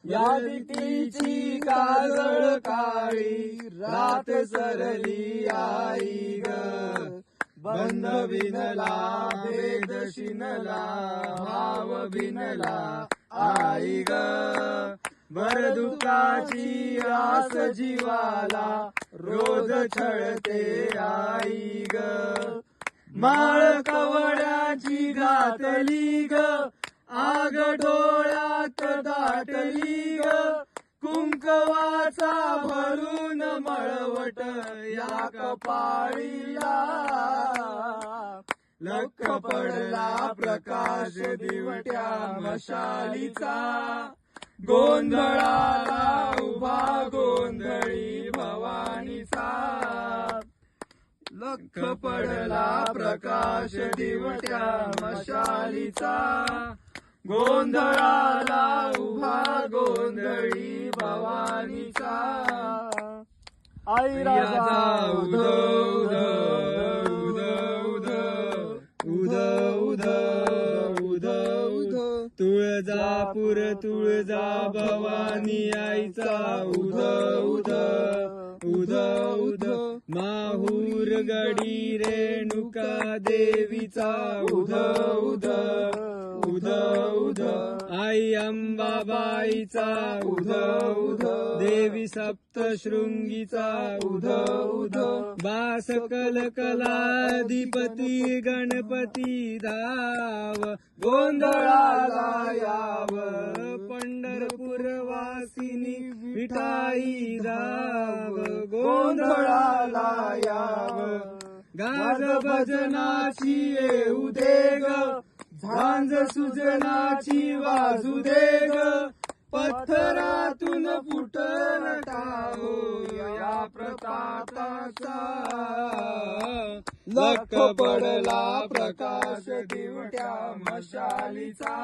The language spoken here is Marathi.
या भीतीची काजळ काळी रात सरली आई ग. बंध बिनला भेद शिनला भाव बिनला आई ग. भर दुःखाची आस जीवाला रोज छळते आई ग. माळ कवड्याची घातली ग आग डोळ्यात दाटली ग. कुंकवाचा भरून मळवट या कपाळीला. लख पडला प्रकाश दिवट्या मशालीचा. गोंधळाला उभा गोंधळी भवानीचा. लख पडला प्रकाश दिवट्या मशालीचा. गोंधळाला उभा गोंधळी भवानीचा. आई राजा उद उद उद उद उद उद उद. तुळजापूर तुळजा भवानी आईचा उद उद उद उद. माहूर गडी रेणुका देवीचा उद उद उद उद. आई अंबाबाईचा उद उद. देवी सप्तशृंगीचा उद उद. बास कलकलाधिपती गणपती धाव. गोंधळाला याव पंढरपूर वासिनी विठाई धाव. गोंधळाला याव गाज भजनाची येऊ दे ग. झांज सुजनाची वाजू दे ग. पत्थरातून फुटल टाहो या प्रतापाचा. लख पडला प्रकाश दिवट्या मशालीचा.